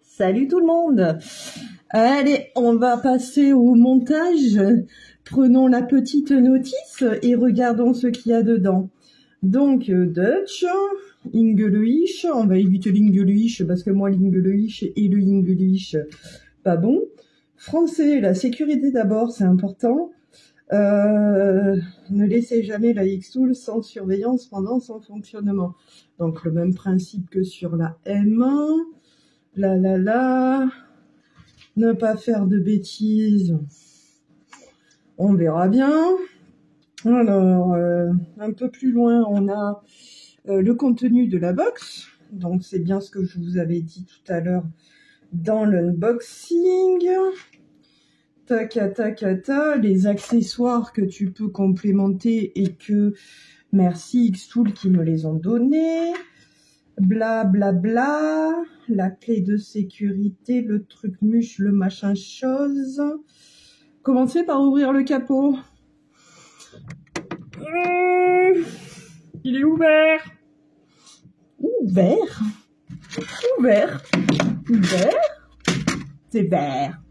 Salut tout le monde. Allez, on va passer au montage. Prenons la petite notice et regardons ce qu'il y a dedans. Donc, Dutch, English, on va éviter l'English parce que moi l'English et le English, pas bon. Français, la sécurité d'abord, c'est important. Ne laissez jamais la Xtool sans surveillance pendant son fonctionnement. Donc le même principe que sur la M1. Ne pas faire de bêtises. On verra bien. Alors, un peu plus loin, on a le contenu de la box. Donc c'est bien ce que je vous avais dit tout à l'heure dans l'unboxing. Les accessoires que tu peux complémenter et que merci Xtool qui me les ont donnés. Blablabla, la clé de sécurité, le truc muche, le machin chose. Commencez par ouvrir le capot. Il est ouvert. Ouvert. C'est vert.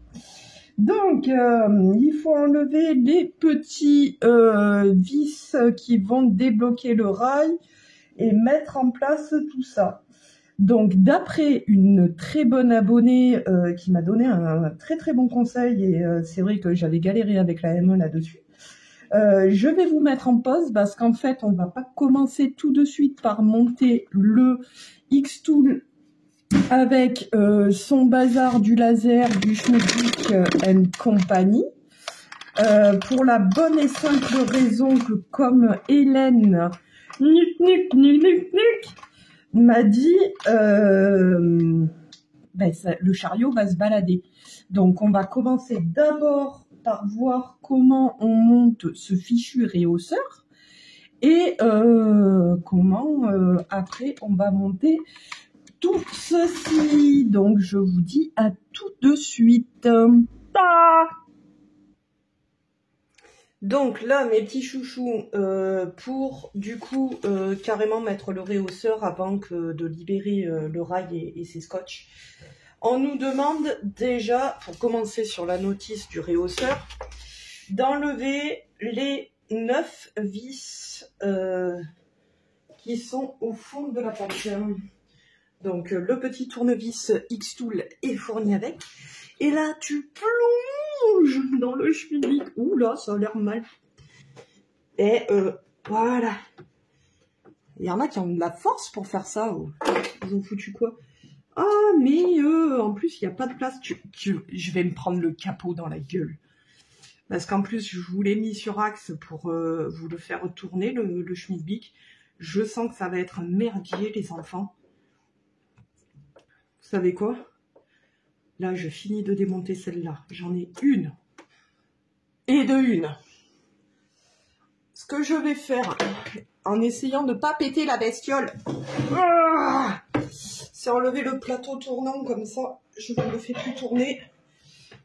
Donc, il faut enlever les petits vis qui vont débloquer le rail et mettre en place tout ça. Donc, d'après une très bonne abonnée qui m'a donné un très très bon conseil, et c'est vrai que j'avais galéré avec la M1 là-dessus, je vais vous mettre en pause parce qu'en fait, on ne va pas commencer tout de suite par monter le Xtool avec son bazar du laser, du Schmidtbik & Company, pour la bonne et simple raison que comme Hélène m'a dit, le chariot va se balader. Donc on va commencer d'abord par voir comment on monte ce fichu réhausseur et comment après on va monter tout ceci. Donc je vous dis à tout de suite. Donc là mes petits chouchous, pour du coup carrément mettre le réhausseur avant que de libérer le rail et ses scotch, on nous demande déjà, pour commencer sur la notice du réhausseur, d'enlever les 9 vis qui sont au fond de la porte. Donc le petit tournevis Xtool est fourni avec. Et là tu plonges dans le Schmidtbik. Ouh là, ça a l'air mal. Et voilà. Il y en a qui ont de la force pour faire ça. Oh. Ils ont foutu quoi? Ah mais en plus il n'y a pas de place. Je vais me prendre le capot dans la gueule. Parce qu'en plus je vous l'ai mis sur axe pour vous le faire tourner le Schmidtbik. Je sens que ça va être un merdier les enfants. Vous savez quoi? Là, je finis de démonter celle-là. J'en ai une. Et de une. Ce que je vais faire, en essayant de ne pas péter la bestiole, c'est enlever le plateau tournant comme ça. Je ne le fais plus tourner.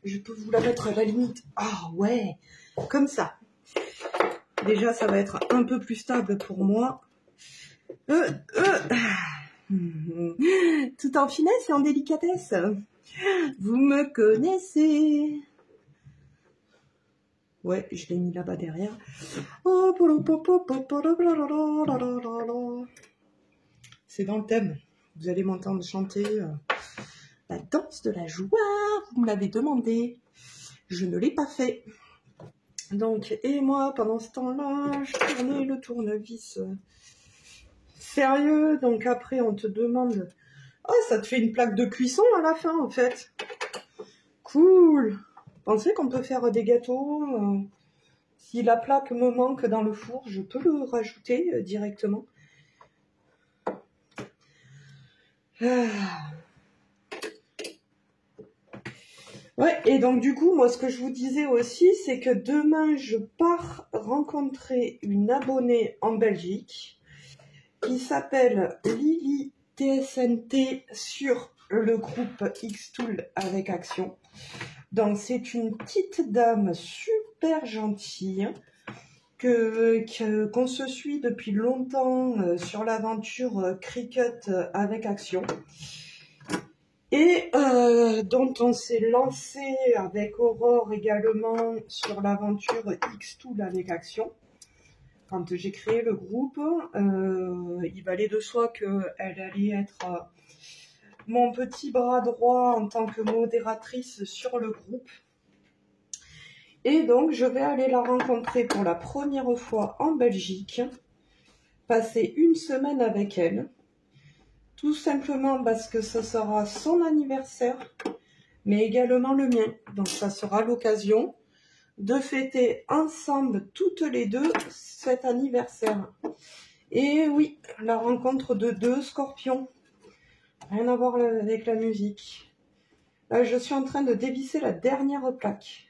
Je peux vous la mettre à la limite. Ah ouais, comme ça. Déjà, ça va être un peu plus stable pour moi. Tout en finesse et en délicatesse. Vous me connaissez. Ouais, je l'ai mis là-bas derrière. C'est dans le thème. Vous allez m'entendre chanter la danse de la joie. Vous me l'avez demandé. Je ne l'ai pas fait. Donc, et moi, pendant ce temps-là, je tournais le tournevis. Sérieux, donc après on te demande, oh ça te fait une plaque de cuisson à la fin en fait, cool. Pensez qu'on peut faire des gâteaux, si la plaque me manque dans le four, je peux le rajouter directement. Ouais, et donc du coup, moi ce que je vous disais aussi, c'est que demain je pars rencontrer une abonnée en Belgique qui s'appelle Lily TSNT sur le groupe Xtool avec Action. Donc c'est une petite dame super gentille qu'on se suit depuis longtemps sur l'aventure Cricut avec Action. et dont on s'est lancé avec Aurore également sur l'aventure X-Tool avec Action. Quand j'ai créé le groupe, il valait de soi qu'elle allait être mon petit bras droit en tant que modératrice sur le groupe. Et donc, je vais aller la rencontrer pour la première fois en Belgique, passer une semaine avec elle, tout simplement parce que ce sera son anniversaire, mais également le mien. Donc, ça sera l'occasion de fêter ensemble, toutes les deux, cet anniversaire. Et oui, la rencontre de deux scorpions. Rien à voir avec la musique. Là, je suis en train de dévisser la dernière plaque.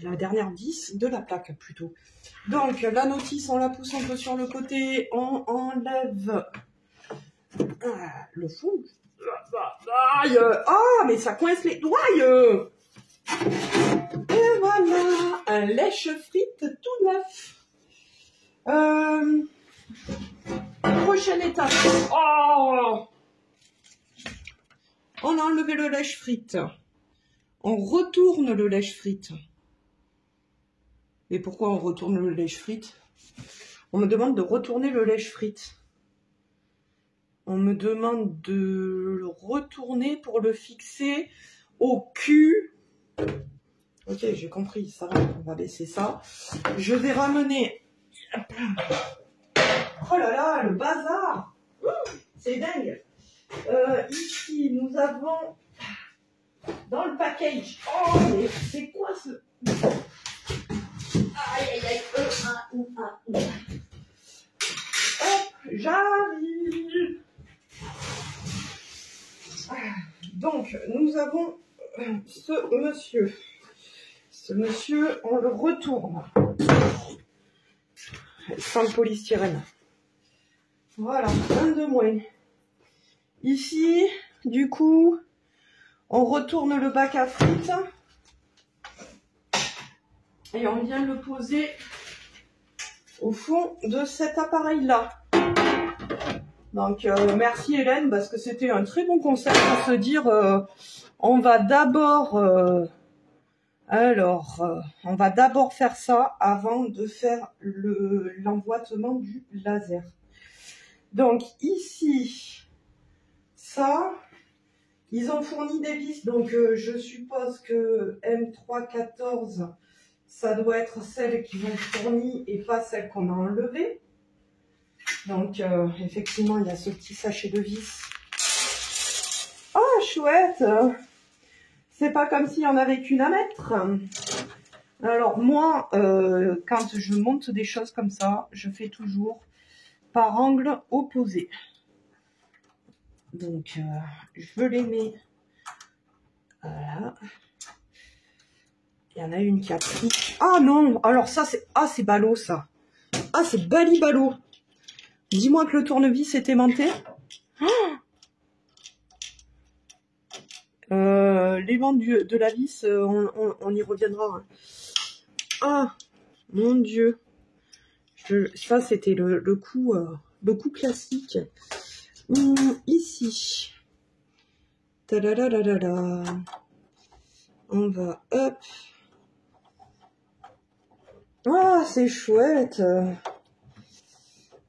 La dernière vis de la plaque plutôt. Donc la notice, on la pousse un peu sur le côté, on enlève le fond. Aïe, ah, mais ça coince les doigts. Et voilà, un lèche-frite tout neuf. Prochaine étape. Oh, on a enlevé le lèche-frite. On retourne le lèche-frite. Et pourquoi on retourne le lèche-frite? On me demande de retourner le lèche-frite. On me demande de le retourner pour le fixer au cul. Ok, j'ai compris, ça va, on va baisser ça. Je vais ramener... Oh là là, le bazar! C'est dingue! Ici, nous avons... Dans le package... Oh, mais c'est quoi ce... Aïe, aïe, aïe. Hop, j'arrive. Donc, nous avons ce monsieur. Ce monsieur, on le retourne. Sans le polystyrène. Voilà, un de moins. Ici, du coup, on retourne le bac à frites. Et on vient le poser au fond de cet appareil-là. Donc, merci Hélène, parce que c'était un très bon conseil pour se dire, on va d'abord... on va d'abord faire ça avant de faire l'emboîtement du laser. Donc ici, ça, ils ont fourni des vis, donc je suppose que M314, ça doit être celles qu'ils ont fournies et pas celles qu'on a enlevées. Donc effectivement, il y a ce petit sachet de vis. Oh, chouette! C'est pas comme s'il y en avait qu'une à mettre. Alors moi, quand je monte des choses comme ça, je fais toujours par angle opposé. Donc, je les mets. Voilà. Il y en a une qui a pris. Ah non, alors ça c'est... Ah, c'est ballot ça. Ah, c'est bali-ballot. Dis-moi que le tournevis est aimanté. L'aimant de la vis, on y reviendra. Hein. Ah, mon Dieu. Ça, c'était le coup classique. Ici. Tadadadadada. On va, hop. Ah, c'est chouette.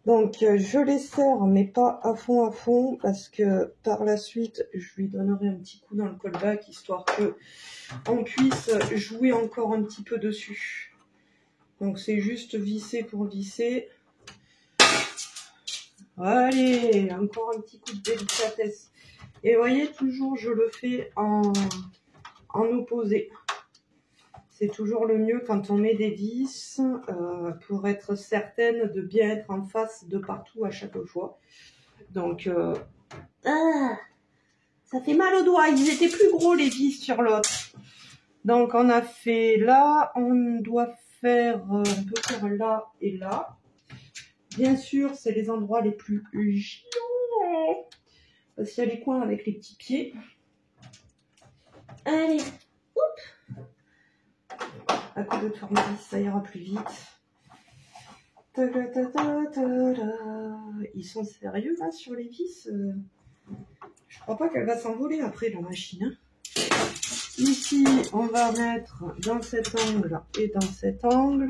Donc, je les serre, mais pas à fond, parce que par la suite, je lui donnerai un petit coup dans le callback, histoire que on puisse jouer encore un petit peu dessus. Donc, c'est juste visser pour visser. Allez, encore un petit coup de délicatesse. Et vous voyez, toujours, je le fais en opposé. C'est toujours le mieux quand on met des vis pour être certaine de bien être en face de partout à chaque fois. Donc, ça fait mal aux doigts. Ils étaient plus gros les vis sur l'autre. Donc, on a fait là. On doit faire, on peut faire là et là. Bien sûr, c'est les endroits les plus gênants. Parce qu'il y a les coins avec les petits pieds. Allez, oups. À coup de tournevis, ça ira plus vite. Ils sont sérieux là sur les vis. Je crois pas qu'elle va s'envoler après la machine. Hein. Ici, on va mettre dans cet angle et dans cet angle.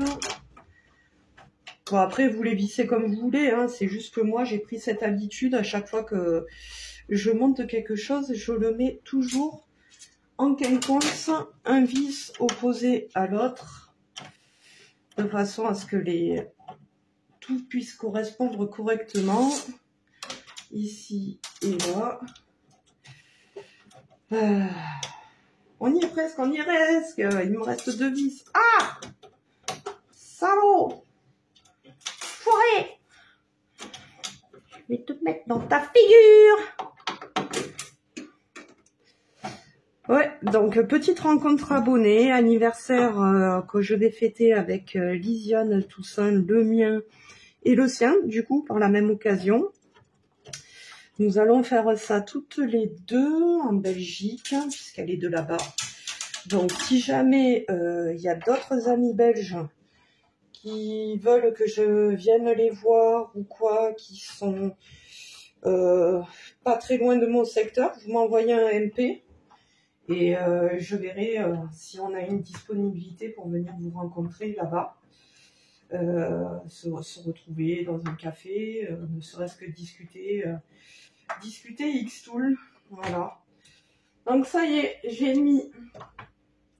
Bon, après, vous les vissez comme vous voulez. Hein. C'est juste que moi, j'ai pris cette habitude. À chaque fois que je monte quelque chose, je le mets toujours en quinconce, un vis opposé à l'autre, de façon à ce que tout puisse correspondre correctement. Ici et là. On y est presque, on y est presque. Il me reste 2 vis. Ah! Salaud! Foiré! Je vais te mettre dans ta figure! Ouais, donc petite rencontre abonnée, anniversaire que je vais fêter avec Lisiane Toussaint, le mien et le sien, du coup, par la même occasion. Nous allons faire ça toutes les deux en Belgique, puisqu'elle est de là-bas. Donc, si jamais il y a d'autres amis belges qui veulent que je vienne les voir ou quoi, qui sont pas très loin de mon secteur, vous m'envoyez un MP et je verrai si on a une disponibilité pour venir vous rencontrer là-bas. Se retrouver dans un café, ne serait-ce que discuter Xtool, voilà. Donc ça y est, j'ai mis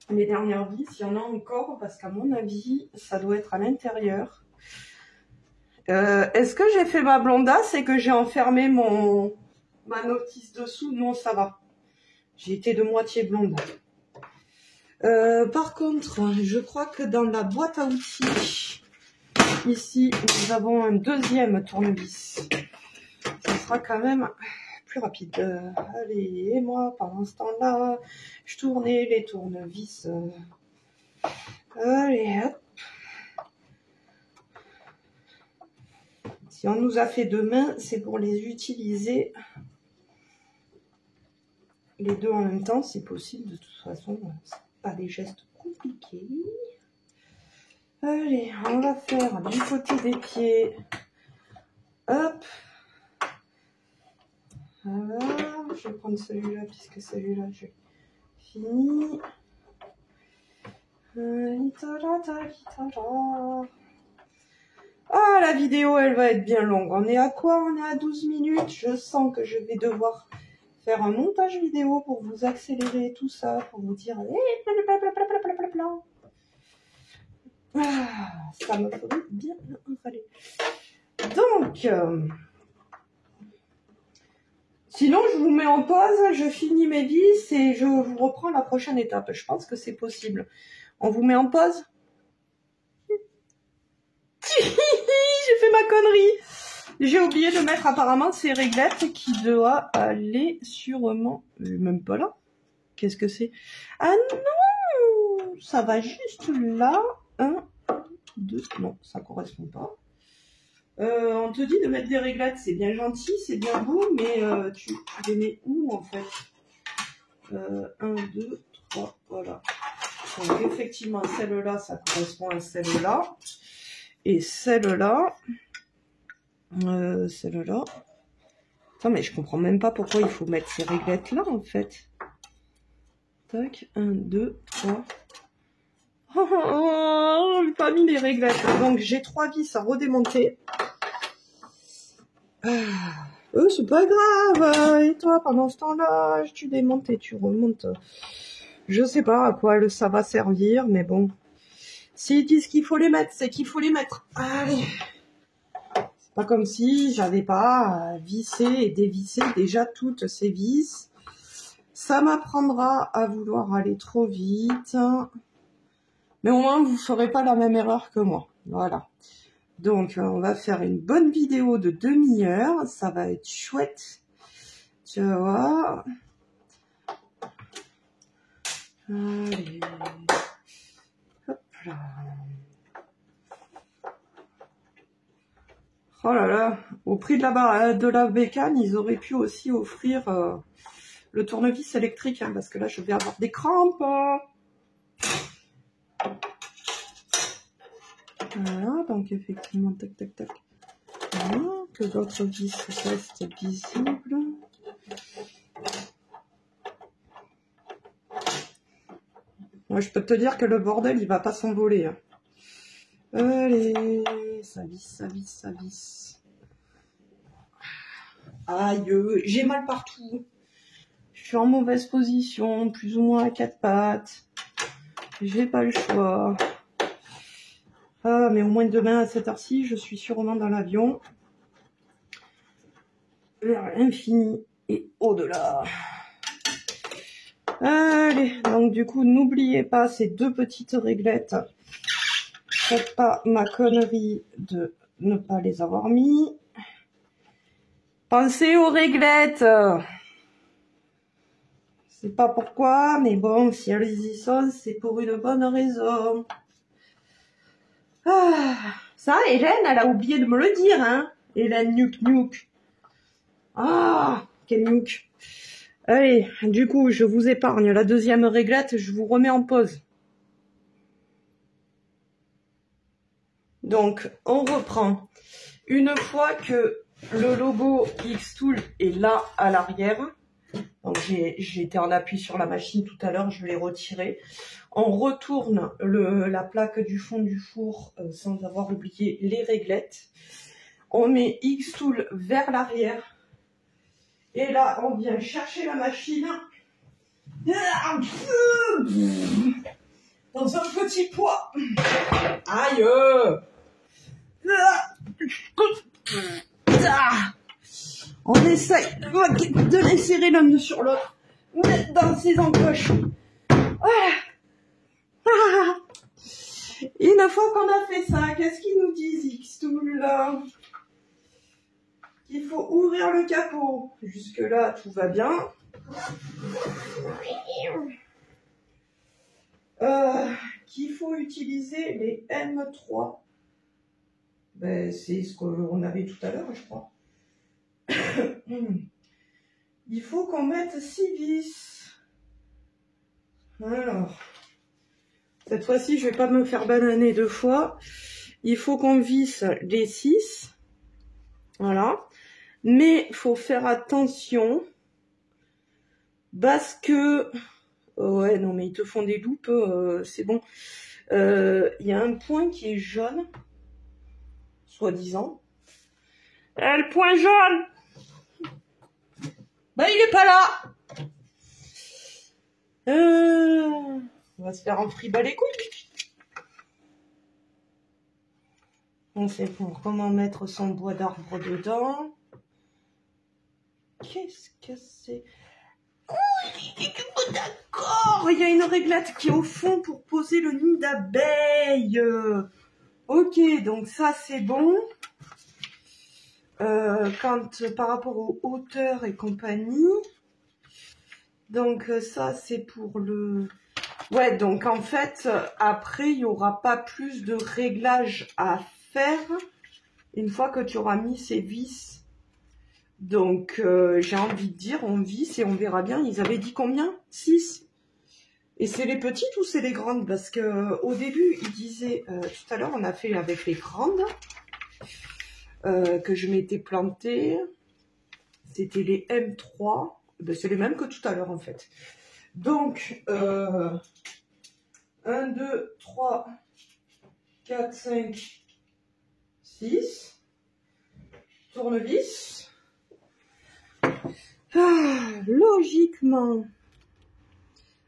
les dernières vis, il y en a encore, parce qu'à mon avis, ça doit être à l'intérieur. Est-ce que j'ai fait ma blondasse et que j'ai enfermé ma notice dessous? Non, ça va. J'ai été de moitié blonde. Par contre, je crois que dans la boîte à outils, ici, nous avons un deuxième tournevis. Ça sera quand même plus rapide. Allez, et moi, pendant ce temps-là, je tournais les tournevis. Allez, hop. Si on nous a fait 2 mains, c'est pour les utiliser les deux en même temps, c'est possible. De toute façon, c'est pas des gestes compliqués. Allez, on va faire du côté des pieds. Hop. Voilà, je vais prendre celui-là puisque celui-là, j'ai fini. Ah, la vidéo, elle va être bien longue. On est à quoi? On est à 12 minutes. Je sens que je vais devoir faire un montage vidéo pour vous accélérer tout ça, pour vous dire... Ah, ça me ferait bien aller. Donc, sinon, je vous mets en pause, je finis mes vis et je vous reprends la prochaine étape. Je pense que c'est possible. On vous met en pause? J'ai fait ma connerie. J'ai oublié de mettre apparemment ces réglettes qui doivent aller sûrement... Même pas là. Qu'est-ce que c'est? Ah non! Ça va juste là. 1, 2... Non, ça correspond pas. On te dit de mettre des réglettes, c'est bien gentil, c'est bien beau, mais tu les mets où en fait? 1, 2, 3, voilà. Donc effectivement, celle-là, ça correspond à celle-là. Et celle-là, celle-là. Attends, mais je comprends même pas pourquoi il faut mettre ces réglettes-là, en fait. Tac, 1, 2, 3. Oh, j'ai pas mis les réglettes. Donc, j'ai 3 vis à redémonter. C'est pas grave. Et toi, pendant ce temps-là, tu démontes et tu remontes. Je sais pas à quoi ça va servir, mais bon. S'ils disent qu'il faut les mettre, c'est qu'il faut les mettre. Allez. C'est pas comme si j'avais pas vissé et dévissé déjà toutes ces vis. Ça m'apprendra à vouloir aller trop vite. Mais au moins, vous ne ferez pas la même erreur que moi. Voilà. Donc, on va faire une bonne vidéo de demi-heure. Ça va être chouette. Tu vas voir. Allez. Hop là. Oh là là. Au prix de la bécane, ils auraient pu aussi offrir le tournevis électrique. Hein, parce que là, je vais avoir des crampes. Voilà, donc effectivement, tac, tac, tac. Voilà, que l'autre vis reste visible. Moi, je peux te dire que le bordel, il va pas s'envoler. Hein. Allez, ça visse, ça visse, ça visse. Aïe, j'ai mal partout. Je suis en mauvaise position, plus ou moins à 4 pattes. J'ai pas le choix. Ah, mais au moins demain à cette heure-ci, je suis sûrement dans l'avion. Vers l'infini et au-delà. Allez, donc du coup, n'oubliez pas ces 2 petites réglettes. Faites pas ma connerie de ne pas les avoir mis. Pensez aux réglettes. Je sais pas pourquoi, mais bon, si elles y sont, c'est pour une bonne raison. Ah, ça, Hélène, elle a oublié de me le dire, hein. Hélène Nouk. Ah, quel Nouk. Allez, du coup, je vous épargne la 2e réglette, je vous remets en pause. Donc, on reprend. Une fois que le logo Xtool est là à l'arrière, donc j'ai été en appui sur la machine tout à l'heure, je l'ai retiré. On retourne la plaque du fond du four sans avoir oublié les réglettes. On met Xtool vers l'arrière. Et là, on vient chercher la machine dans un petit poids. Aïe! On essaye de l'insérer l'un sur l'autre, mettre dans ses encoches. Une fois qu'on a fait ça, qu'est-ce qu'ils nous disent, Xtool là? Il faut ouvrir le capot. Jusque là, tout va bien. Qu'il faut utiliser les M3. Ben, c'est ce qu'on avait tout à l'heure, je crois. Il faut qu'on mette 6 vis. Alors, cette fois-ci, je vais pas me faire bananer 2 fois. Il faut qu'on visse les 6. Voilà. Mais il faut faire attention. Parce que... ouais, non, mais ils te font des loupes. C'est bon. Il y a un point qui est jaune. Soi-disant. Le point jaune. Ben, il est pas là. On va se faire en friba les couilles. On sait pour comment mettre son bois d'arbre dedans. Qu'est-ce que c'est? D'accord. Il y a une réglette qui est au fond pour poser le nid d'abeilles. Ok, donc ça c'est bon. Par rapport aux hauteurs et compagnie. Donc ça c'est pour le... Ouais, donc en fait, après, il n'y aura pas plus de réglages à faire une fois que tu auras mis ces vis. Donc j'ai envie de dire, on visse et on verra bien. Ils avaient dit combien? 6. Et c'est les petites ou c'est les grandes? Parce que au début, ils disaient, tout à l'heure, on a fait avec les grandes. Que je m'étais plantée, c'était les M3, ben, c'est les mêmes que tout à l'heure en fait. Donc, 1, 2, 3, 4, 5, 6, tournevis. Logiquement.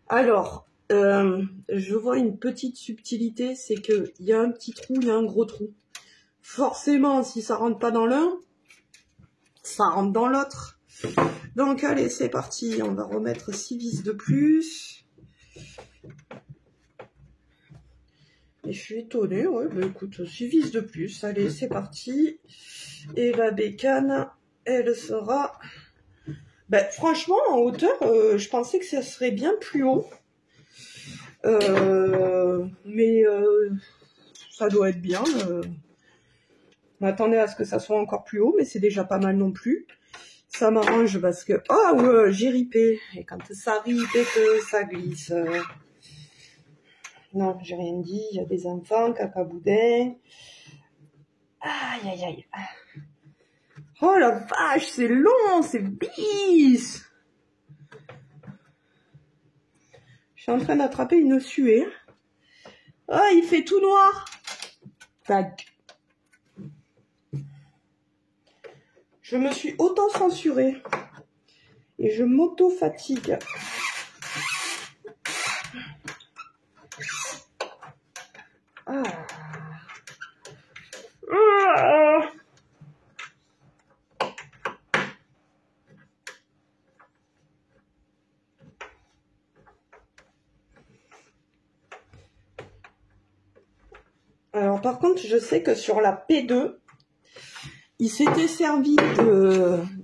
Alors, je vois une petite subtilité, c'est qu'il y a un petit trou, il y a un gros trou. Forcément, si ça rentre pas dans l'un, ça rentre dans l'autre. Donc, allez, c'est parti. On va remettre 6 vis de plus. Et je suis étonnée. Ouais, bah écoute, 6 vis de plus. Allez, c'est parti. Et la bécane, elle sera... Ben, franchement, en hauteur, je pensais que ça serait bien plus haut. Mais ça doit être bien. On attendait à ce que ça soit encore plus haut, mais c'est déjà pas mal non plus. Ça m'arrange parce que... Oh, ouais, j'ai ripé. Et quand ça ripe et que ça glisse... Non, j'ai rien dit. Il y a des enfants, cacaboudin. Aïe, aïe, aïe. Oh la vache, c'est long, c'est bis. Je suis en train d'attraper une suée. Ah, il fait tout noir. Tac. Je me suis auto-censurée. Et je m'auto-fatigue. Ah. Ah. Alors par contre, je sais que sur la P2, il s'était servi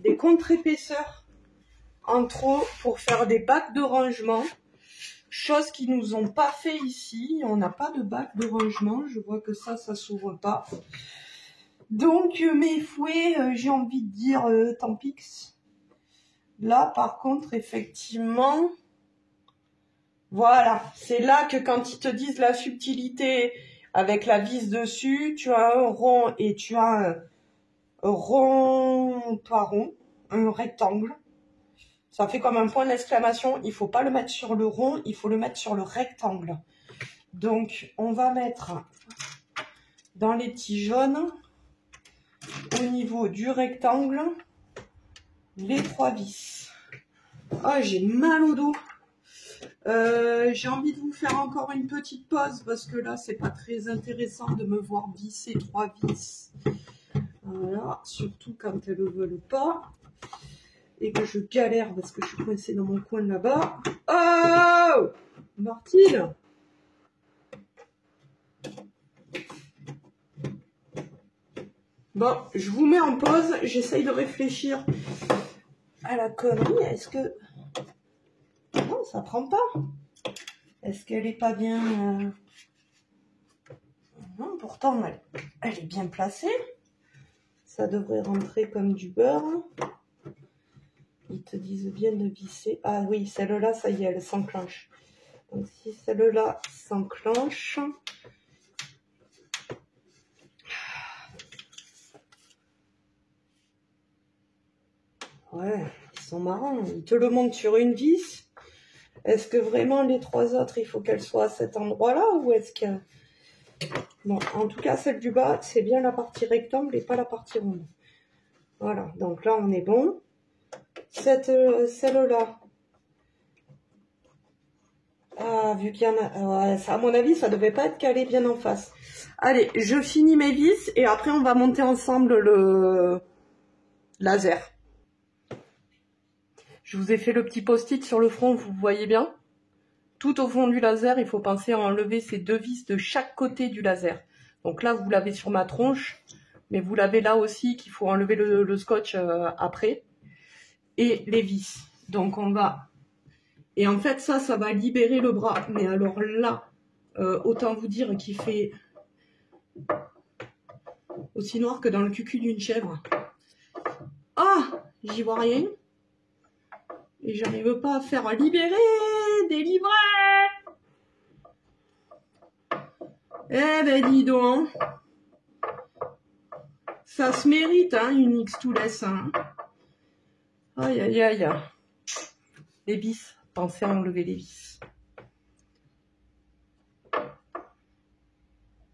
des contre-épaisseurs en trop pour faire des bacs de rangement. Chose qu'ils nous ont pas fait ici. On n'a pas de bac de rangement. Je vois que ça s'ouvre pas. Donc mes fouets, j'ai envie de dire tant pis. Là par contre, effectivement, voilà. C'est là que quand ils te disent la subtilité avec la vis dessus, tu as un rond et tu as un rond, pas rond, un rectangle. Ça fait comme un point d'exclamation. Il faut pas le mettre sur le rond, il faut le mettre sur le rectangle. Donc, on va mettre dans les petits jaunes, au niveau du rectangle, les 3 vis. Ah, j'ai mal au dos. J'ai envie de vous faire encore une petite pause parce que là, c'est pas très intéressant de me voir visser 3 vis. Voilà, surtout quand elles ne veulent pas. Et que je galère parce que je suis coincée dans mon coin là-bas. Oh Martine! Bon, je vous mets en pause. J'essaye de réfléchir à la connerie. Est-ce que... Non, ça prend pas. Est-ce qu'elle est pas bien... Non, pourtant, elle est bien placée. Ça devrait rentrer comme du beurre. Ils te disent bien de visser. Ah oui, celle-là, ça y est, elle s'enclenche. Donc si celle-là s'enclenche... Ouais, ils sont marrants. Ils te le montrent sur une vis. Est-ce que vraiment les 3 autres, il faut qu'elles soient à cet endroit-là ou est-ce que... Bon, en tout cas, celle du bas, c'est bien la partie rectangle et pas la partie ronde. Voilà, donc là, on est bon. Celle-là... Ah, vu qu'il y en a... ça, à mon avis, ça devait pas être calé bien en face. Allez, je finis mes vis et après, on va monter ensemble le laser. Je vous ai fait le petit post-it sur le front, vous voyez bien. Tout au fond du laser, il faut penser à enlever ces 2 vis de chaque côté du laser. Donc là, vous l'avez sur ma tronche, mais vous l'avez là aussi qu'il faut enlever le scotch après. Et les vis. Donc on va... Et en fait, ça va libérer le bras. Mais alors là, autant vous dire qu'il fait aussi noir que dans le cucu d'une chèvre. Ah, j'y vois rien. Et j'arrive pas à faire libérer, délivrer. Eh ben dis donc. Ça se mérite, hein, une X2less. Hein. Aïe, aïe, aïe. Les vis. Pensez à enlever les vis.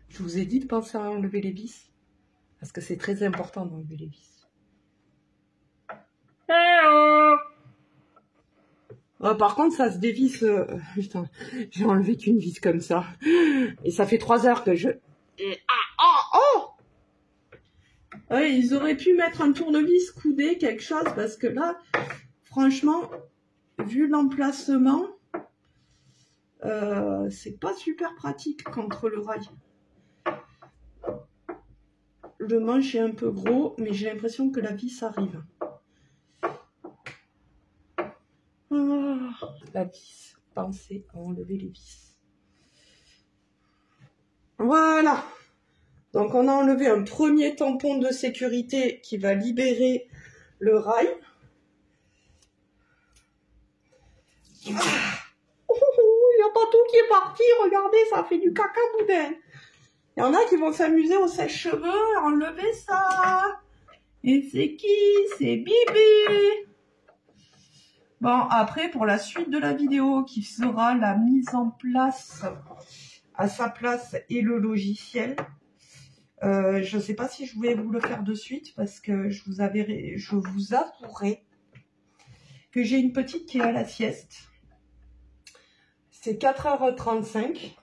Je vous ai dit de penser à enlever les vis. Parce que c'est très important d'enlever les vis. Par contre, ça se dévisse. Putain, j'ai enlevé qu'une vis comme ça. Et ça fait 3 heures que je... Ils auraient pu mettre un tournevis coudé, quelque chose, parce que là, franchement, vu l'emplacement, c'est pas super pratique contre le rail. Le manche est un peu gros, mais j'ai l'impression que la vis arrive. La vis. Pensez à enlever les vis. Voilà. Donc on a enlevé un premier tampon de sécurité qui va libérer le rail. Il n'y a pas tout qui est parti. Regardez, ça fait du caca boudin. Il y en a qui vont s'amuser au sèche-cheveux à enlever ça. Et c'est qui? C'est Bibi. Bon, après, pour la suite de la vidéo, qui sera la mise en place à sa place et le logiciel, je ne sais pas si je vais vous le faire de suite parce que je vous avouerai que j'ai une petite qui est à la sieste. C'est 4h35.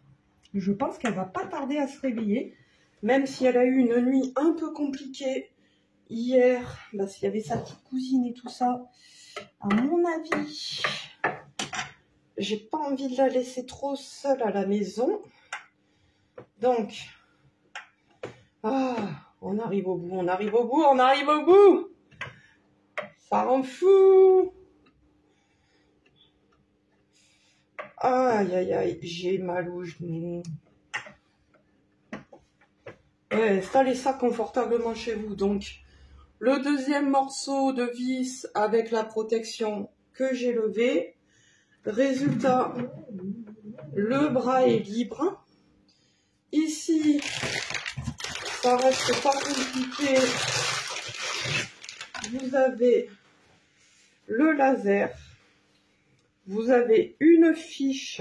Je pense qu'elle va pas tarder à se réveiller, même si elle a eu une nuit un peu compliquée hier, parce qu'il y avait sa petite cousine et tout ça. À mon avis, j'ai pas envie de la laisser trop seule à la maison. Donc, on arrive au bout, on arrive au bout, on arrive au bout. Ça rend fou. Aïe, aïe, aïe, j'ai mal au genou. Ouais, installez ça confortablement chez vous. Donc, le deuxième morceau de vis avec la protection que j'ai levé. Résultat, le bras est libre. Ici, ça reste pas compliqué. Vous avez le laser. Vous avez une fiche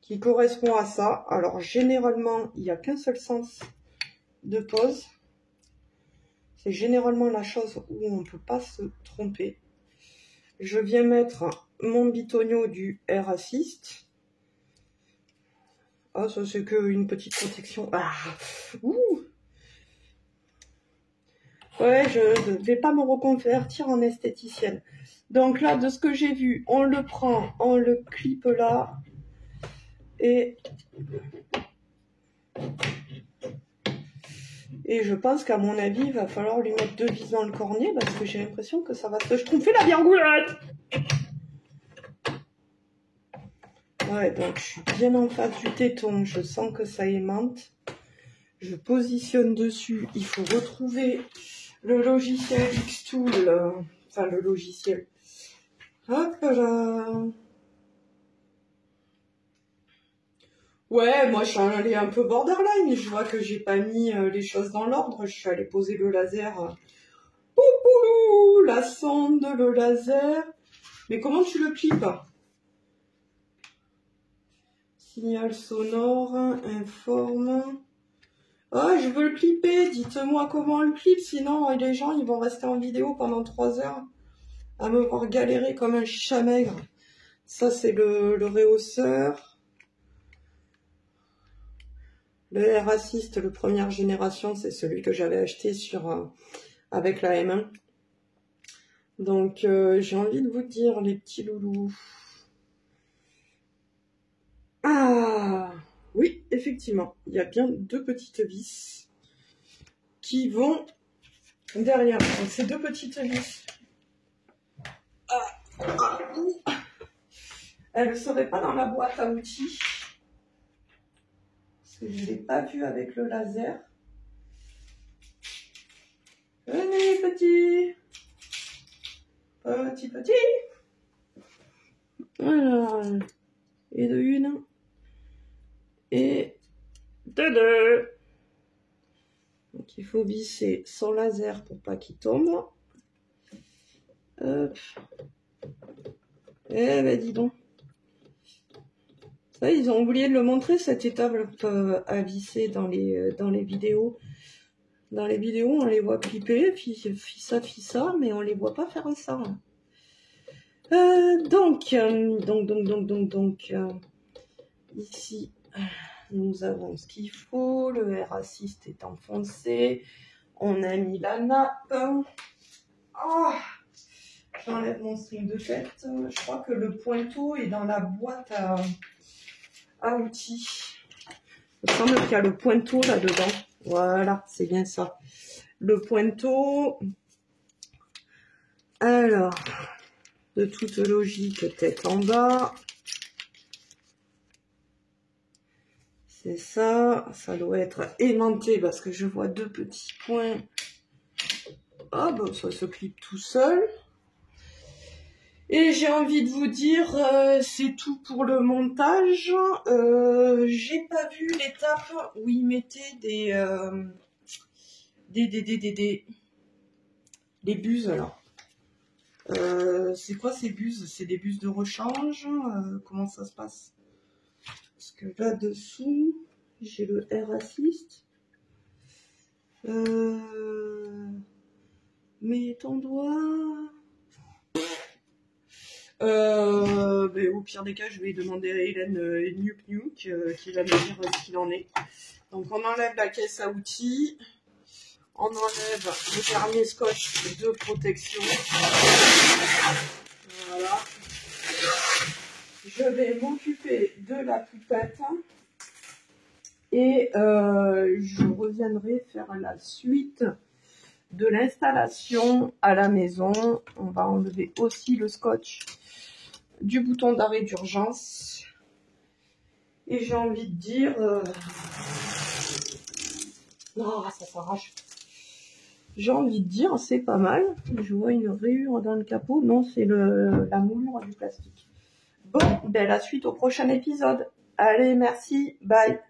qui correspond à ça. Alors, généralement, il n'y a qu'un seul sens de pose. C'est généralement la chose où on ne peut pas se tromper. Je viens mettre mon bitonio du Air Assist. Ah, ça c'est qu'une petite protection. Ouais, je ne vais pas me reconvertir en esthéticienne. Donc là, de ce que j'ai vu, on le prend, on le clipe là. Et je pense qu'à mon avis, il va falloir lui mettre 2 vis dans le cornet parce que j'ai l'impression que ça va se schtroumpfer la virgoulette. Ouais, donc je suis bien en face du téton, je sens que ça aimante. Je positionne dessus, il faut retrouver le logiciel Xtool, enfin le logiciel. Hop là. Ouais, moi je suis allée un peu borderline, je vois que j'ai pas mis les choses dans l'ordre, je suis allée poser le laser. La sonde, le laser. Mais comment tu le clipes? Signal sonore, informe. Ah, je veux le clipper, dites-moi comment on le clip, sinon les gens ils vont rester en vidéo pendant 3 heures à me voir galérer comme un chat maigre. Ça c'est le réhausseur. Le Air Assist, le première génération, c'est celui que j'avais acheté avec la M1. Donc j'ai envie de vous dire les petits loulous. Ah oui, effectivement, il y a bien 2 petites vis qui vont derrière. Donc ces 2 petites vis, elles ne seraient pas dans la boîte à outils. Parce que je ne l'ai pas vu avec le laser. Venez petit. Petit. Voilà. Et de une. Et de 2. Donc il faut visser son laser pour pas qu'il tombe. Hop. Eh ben dis donc. Ça, ils ont oublié de le montrer, cette étape à visser dans les vidéos. Dans les vidéos, on les voit clipper, puis ça, mais on les voit pas faire ça. Donc, ici, nous avons ce qu'il faut. Le Air Assist est enfoncé. On a mis la nappe. Oh, j'enlève mon string de tête. Je crois que le pointeau est dans la boîte à outils. Il me semble qu'il y a le pointeau là-dedans. Voilà, c'est bien ça. Le pointeau. Alors, de toute logique, tête en bas. C'est ça. Ça doit être aimanté parce que je vois 2 petits points. Ah, ben ça se clip tout seul. Et j'ai envie de vous dire, c'est tout pour le montage. J'ai pas vu l'étape où ils mettaient des buses là. C'est quoi ces buses? C'est des buses de rechange? Comment ça se passe? Parce que là-dessous, j'ai le Air Assist. Mets ton doigt. Mais au pire des cas, je vais demander à Hélène Nuke qui va me dire ce qu'il en est. Donc on enlève la caisse à outils. On enlève le dernier scotch de protection. Voilà. Je vais m'occuper de la poupette. Et je reviendrai faire la suite de l'installation à la maison. On va enlever aussi le scotch du bouton d'arrêt d'urgence. Et j'ai envie de dire... Non, ça s'arrache. J'ai envie de dire, c'est pas mal. Je vois une rayure dans le capot. Non, c'est la moulure du plastique. Bon, ben la suite au prochain épisode. Allez, merci, bye.